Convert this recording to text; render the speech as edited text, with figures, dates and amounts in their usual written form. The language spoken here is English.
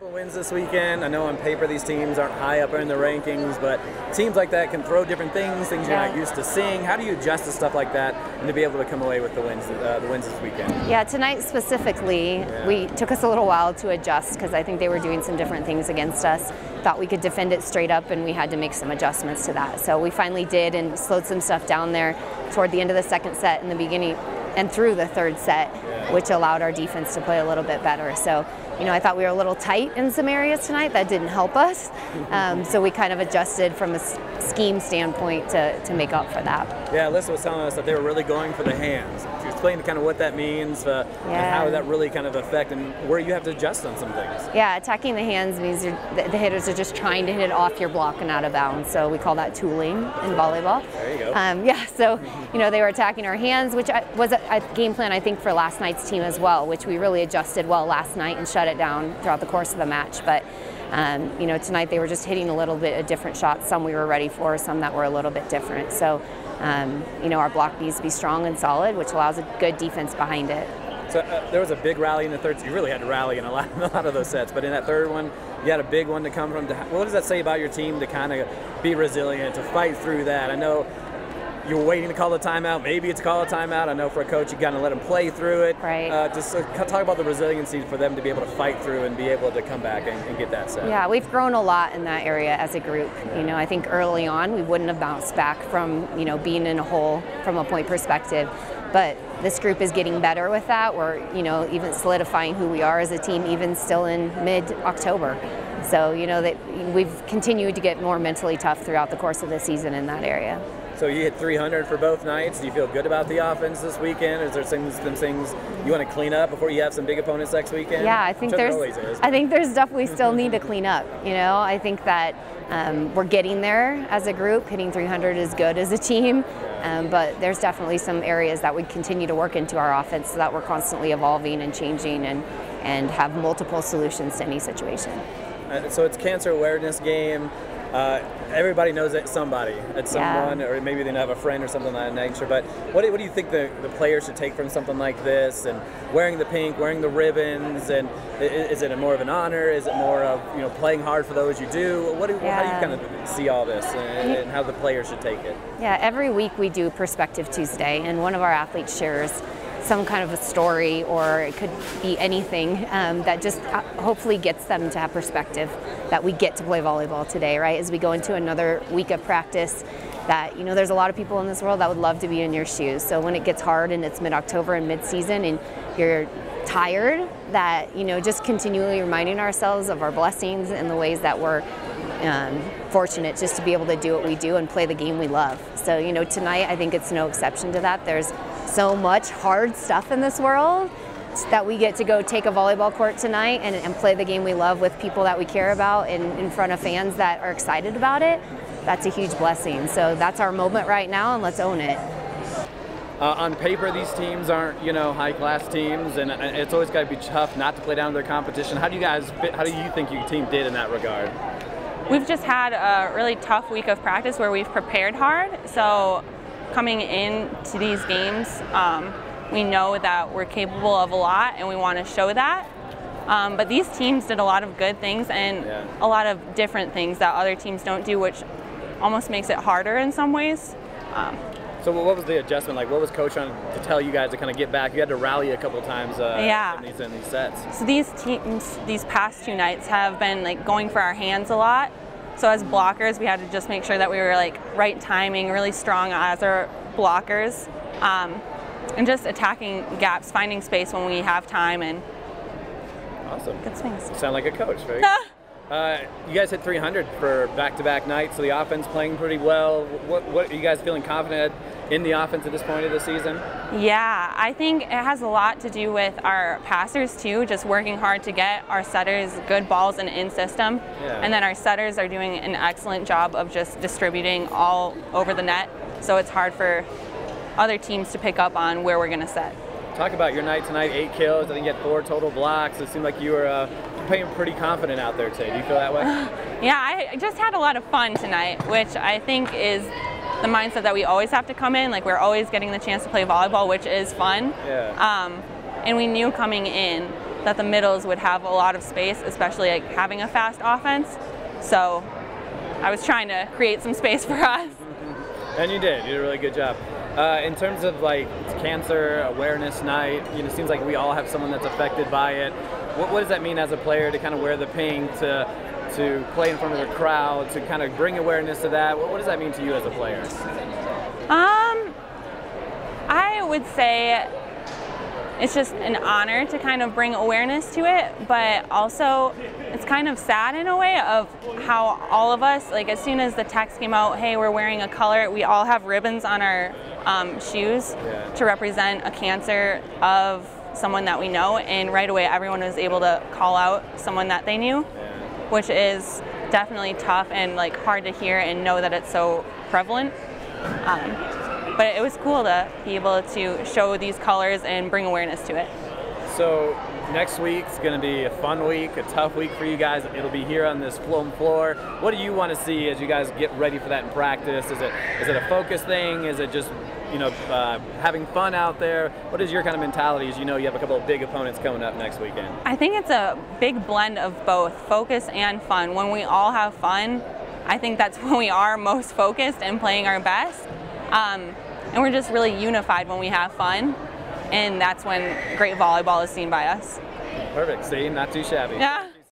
Wins this weekend. I know on paper these teams aren't high up in the rankings, but teams like that can throw different things you're not used to seeing. How do you adjust to stuff like that and to be able to come away with the wins this weekend? Yeah, tonight specifically, we took us a little while to adjust because I think they were doing some different things against us. Thought we could defend it straight up, and we had to make some adjustments to that. So we finally did and slowed some stuff down there toward the end of the second set in the beginning and through the third set, which allowed our defense to play a little bit better. So, you know, I thought we were a little tight in some areas tonight. That didn't help us. So we kind of adjusted from a scheme standpoint to make up for that. Yeah, Alyssa was telling us that they were really going for the hands. She explained kind of what that means and how that really kind of affect and where you have to adjust on some things. Yeah, attacking the hands means the hitters are just trying to hit it off your block and out of bounds. So we call that tooling in volleyball. There you go. Yeah, so, you know, they were attacking our hands, which was a game plan, I think, for last night's team as well, which we really adjusted well last night and shut it down throughout the course of the match. But you know, tonight they were just hitting a little bit of different shots. Some we were ready for, some that were a little bit different. So you know, our block needs to be strong and solid, which allows a good defense behind it. So there was a big rally in the third. You really had to rally in a lot of those sets, but in that third one, you had a big one to come from. What does that say about your team to kind of be resilient, to fight through that? I know you're waiting to call a timeout. Maybe it's call a timeout. I know for a coach, you got to let them play through it. Right. Just talk about the resiliency for them to be able to fight through and be able to come back and get that set. Yeah, we've grown a lot in that area as a group. You know, I think early on we wouldn't have bounced back from, you know, being in a hole from a point perspective. But this group is getting better with that. We're, you know, even solidifying who we are as a team, even still in mid-October. So, you know, that we've continued to get more mentally tough throughout the course of the season in that area. So you hit 300 for both nights. Do you feel good about the offense this weekend? Is there some things you want to clean up before you have some big opponents next weekend? Yeah, I think there's stuff we still need to clean up. You know, I think that we're getting there as a group. Hitting 300 is good as a team, but there's definitely some areas that we continue to work into our offense so that we're constantly evolving and changing and have multiple solutions to any situation. So it's cancer awareness game. Everybody knows that somebody, someone, or maybe they have a friend or something of that nature. But what do you think the players should take from something like this? And wearing the pink, wearing the ribbons, and is it more of an honor? Is it more of, you know, playing hard for those you do? How do you kind of see all this and how the players should take it? Yeah, every week we do Perspective Tuesday, and one of our athletes shares some kind of a story, or it could be anything that just hopefully gets them to have perspective that we get to play volleyball today, right? As we go into another week of practice, that, you know, there's a lot of people in this world that would love to be in your shoes. So when it gets hard and it's mid-October and mid-season and you're tired, that, you know, just continually reminding ourselves of our blessings and the ways that we're fortunate just to be able to do what we do and play the game we love. So, you know, tonight I think it's no exception to that. There's so much hard stuff in this world that we get to go take a volleyball court tonight and play the game we love with people that we care about and in front of fans that are excited about it. That's a huge blessing. So that's our moment right now, and let's own it. On paper, these teams aren't, you know, high-class teams, and it's always got to be tough not to play down to their competition. How do you think your team did in that regard? We've just had a really tough week of practice where we've prepared hard. So coming into these games, we know that we're capable of a lot, and we want to show that. But these teams did a lot of good things and a lot of different things that other teams don't do, which almost makes it harder in some ways. So what was the adjustment like? What was Coach trying to tell you guys to kind of get back? You had to rally a couple times in these sets. So these teams, these past two nights have been like going for our hands a lot. So as blockers, we had to just make sure that we were like right timing, really strong as our blockers, and just attacking gaps, finding space when we have time, and awesome. Good swings. You sound like a coach, right? You guys hit 300 for back-to-back nights, so the offense playing pretty well. What are you guys feeling confident in the offense at this point of the season? Yeah, I think it has a lot to do with our passers too, just working hard to get our setters good balls and in system. And then our setters are doing an excellent job of just distributing all over the net, so it's hard for other teams to pick up on where we're going to set. Talk about your night tonight, 8 kills, I think you had 4 total blocks. It seemed like you were playing pretty confident out there today. Do you feel that way? Yeah, I just had a lot of fun tonight, which I think is the mindset that we always have to come in. Like, we're always getting the chance to play volleyball, which is fun. And we knew coming in that the middles would have a lot of space, especially like having a fast offense. So I was trying to create some space for us. And you did. You did a really good job. In terms of like Cancer Awareness Night, you know, it seems like we all have someone that's affected by it. What does that mean as a player to kind of wear the pink, to play in front of a crowd, to kind of bring awareness to that? What does that mean to you as a player? I would say it's just an honor to kind of bring awareness to it, but also it's kind of sad in a way of how all of us, like as soon as the text came out, hey, we're wearing a color, we all have ribbons on our shoes to represent a cancer of someone that we know, and right away everyone was able to call out someone that they knew, which is definitely tough and like hard to hear and know that it's so prevalent. But it was cool to be able to show these colors and bring awareness to it. So next week's going to be a fun week, a tough week for you guys. It'll be here on this foam floor. What do you want to see as you guys get ready for that in practice? Is it a focus thing? Is it just, you know, having fun out there? What is your kind of mentality as you know you have a couple of big opponents coming up next weekend? I think it's a big blend of both, focus and fun. When we all have fun, I think that's when we are most focused and playing our best. And we're just really unified when we have fun, and that's when great volleyball is seen by us. Perfect. See, not too shabby. Yeah.